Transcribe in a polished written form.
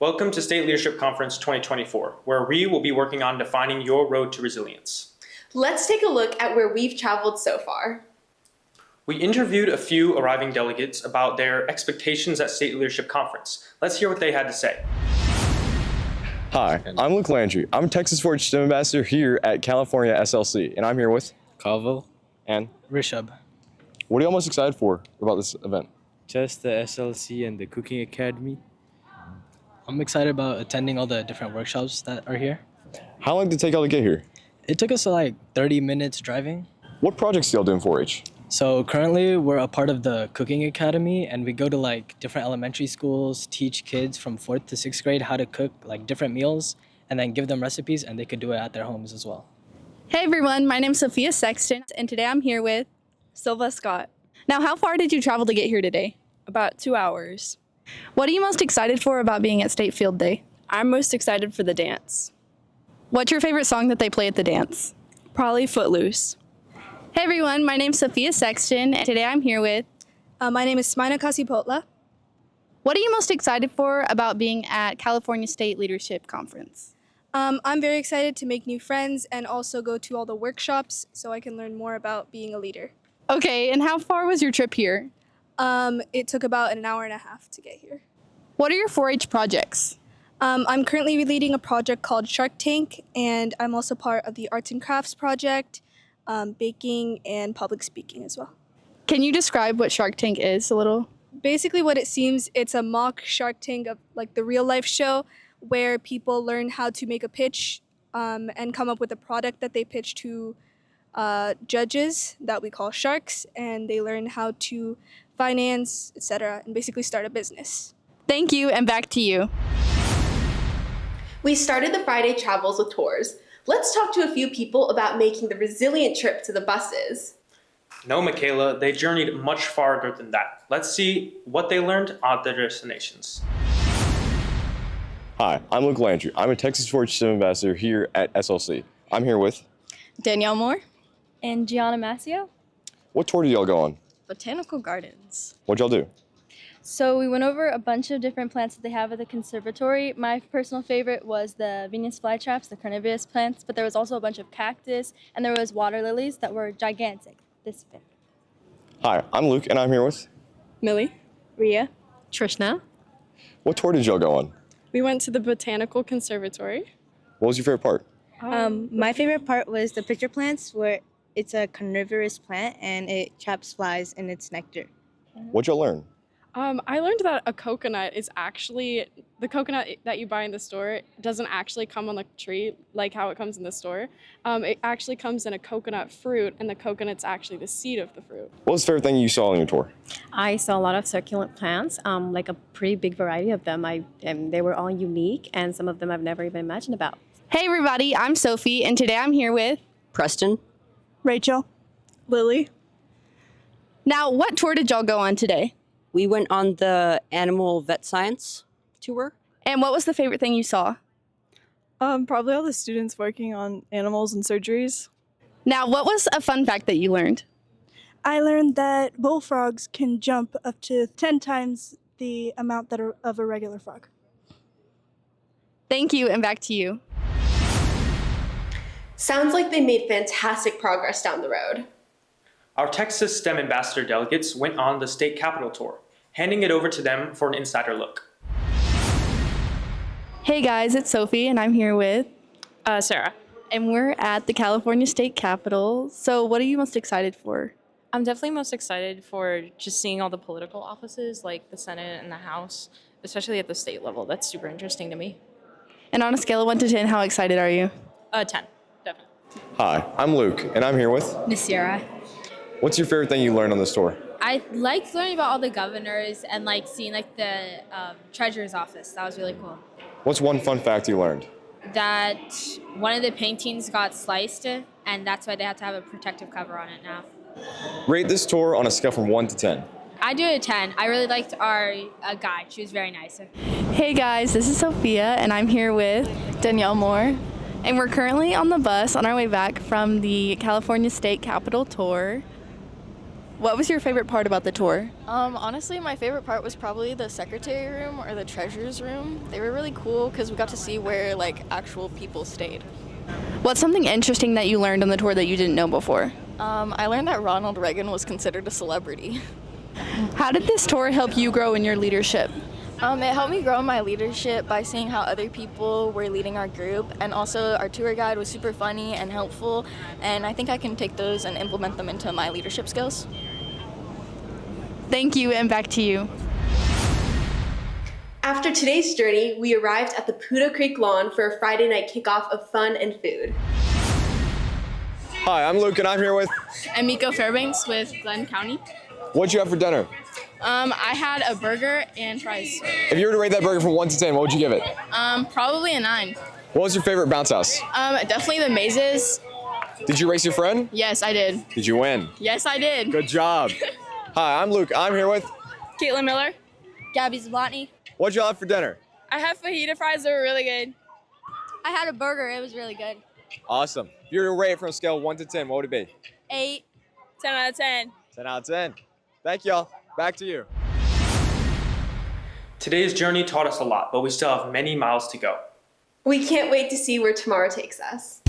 Welcome to State Leadership Conference 2024, where we will be working on defining your road to resilience. Let's take a look at where we've traveled so far. We interviewed a few arriving delegates about their expectations at State Leadership Conference. Let's hear what they had to say. Hi, I'm Luke Landry. I'm Texas 4-H STEM Ambassador here at California SLC, and I'm here with Kavil and Rishabh. What are you most excited for about this event? Just the SLC and the Cooking Academy. I'm excited about attending all the different workshops that are here. How long did it take y'all to get here? It took us like 30 minutes driving. What projects do y'all do in 4-H? So currently we're a part of the Cooking Academy, and we go to like different elementary schools, teach kids from 4th to 6th grade how to cook like different meals, and then give them recipes, and they could do it at their homes as well. Hey everyone, my name's Sophia Sexton, and today I'm here with Silva Scott. Now, how far did you travel to get here today? About 2 hours. What are you most excited for about being at State Field Day? I'm most excited for the dance. What's your favorite song that they play at the dance? Probably Footloose. Hey everyone, my name's Sophia Sexton, and today I'm here with... My name is Smaina Kasipotla. What are you most excited for about being at California State Leadership Conference? I'm very excited to make new friends and also go to all the workshops so I can learn more about being a leader. Okay, and how far was your trip here? It took about an hour and a half to get here. What are your 4-H projects? I'm currently leading a project called Shark Tank, and I'm also part of the Arts and Crafts project, baking, and public speaking as well. Can you describe what Shark Tank is a little? Basically what it seems, it's a mock Shark Tank of like the real life show where people learn how to make a pitch and come up with a product that they pitch to judges that we call sharks, and they learn how to finance, etc., and basically start a business. Thank you, and back to you. We started the Friday travels with tours. Let's talk to a few people about making the resilient trip to the buses. No, Michaela, they journeyed much farther than that. Let's see what they learned at their destinations. Hi, I'm Luke Landry. I'm a Texas 4-H STEM Ambassador here at SLC. I'm here with Danielle Moore. And Gianna Massio. What tour did y'all go on? Botanical Gardens. What'd y'all do? So we went over a bunch of different plants that they have at the conservatory. My personal favorite was the Venus flytraps, the carnivorous plants, but there was also a bunch of cactus, and there was water lilies that were gigantic, this big. Hi, I'm Luke, and I'm here with Millie. Ria. Trishna. What tour did y'all go on? We went to the Botanical Conservatory. What was your favorite part? My favorite part was the pitcher plants, where it's a carnivorous plant and it traps flies in its nectar. What'd y'all learn? I learned that a coconut is actually, the coconut that you buy in the store doesn't actually come on the tree like how it comes in the store. It actually comes in a coconut fruit, and the coconut's actually the seed of the fruit. What was the favorite thing you saw on your tour? I saw a lot of succulent plants, like a pretty big variety of them. They were all unique, and some of them I've never even imagined about. Hey everybody, I'm Sophie, and today I'm here with Preston, Rachel, Lily. Now, what tour did y'all go on today? we went on the animal vet science tour. And what was the favorite thing you saw? Probably all the students working on animals and surgeries. Now, what was a fun fact that you learned? I learned that bullfrogs can jump up to 10 times the amount of a regular frog. Thank you, and back to you. Sounds like they made fantastic progress down the road. Our Texas STEM Ambassador delegates went on the state capitol tour, handing it over to them for an insider look. Hey guys, it's Sophie, and I'm here with Sarah. And we're at the California State Capitol. So what are you most excited for? I'm definitely most excited for just seeing all the political offices like the Senate and the House, especially at the state level. That's super interesting to me. And on a scale of 1 to 10, how excited are you? 10, definitely. Hi, I'm Luke, and I'm here with Nisira. What's your favorite thing you learned on this tour? I liked learning about all the governors and like seeing like the treasurer's office. That was really cool. What's one fun fact you learned? That one of the paintings got sliced, and that's why they have to have a protective cover on it now. Rate this tour on a scale from 1 to 10. I do it a 10. I really liked our guide. She was very nice. Hey guys, this is Sophia, and I'm here with Danielle Moore. And we're currently on the bus on our way back from the California State Capitol tour. What was your favorite part about the tour? Honestly, my favorite part was probably the secretary room or the treasurer's room. They were really cool because we got to see where like actual people stayed. What's something interesting that you learned on the tour that you didn't know before? I learned that Ronald Reagan was considered a celebrity. How did this tour help you grow in your leadership? It helped me grow in my leadership by seeing how other people were leading our group, and also our tour guide was super funny and helpful, and I think I can take those and implement them into my leadership skills. Thank you, and back to you. After today's journey, we arrived at the Poudre Creek lawn for a Friday night kickoff of fun and food. Hi, I'm Luke, and I'm here with. I'm Miko Fairbanks with Glenn County. What'd you have for dinner? I had a burger and fries. If you were to rate that burger from 1 to 10, what would you give it? Probably a 9. What was your favorite bounce house? Definitely the mazes. Did you race your friend? Yes, I did. Did you win? Yes, I did. Good job. Hi, I'm Luke. I'm here with. Caitlin Miller. Gabby Zablotny. What'd you have for dinner? I had fajita fries that were really good. I had a burger. It was really good. Awesome. If you were to rate it from a scale of 1 to 10, what would it be? 8. 10 out of 10. 10 out of 10. Thank y'all. Back to you. Today's journey taught us a lot, but we still have many miles to go. We can't wait to see where tomorrow takes us.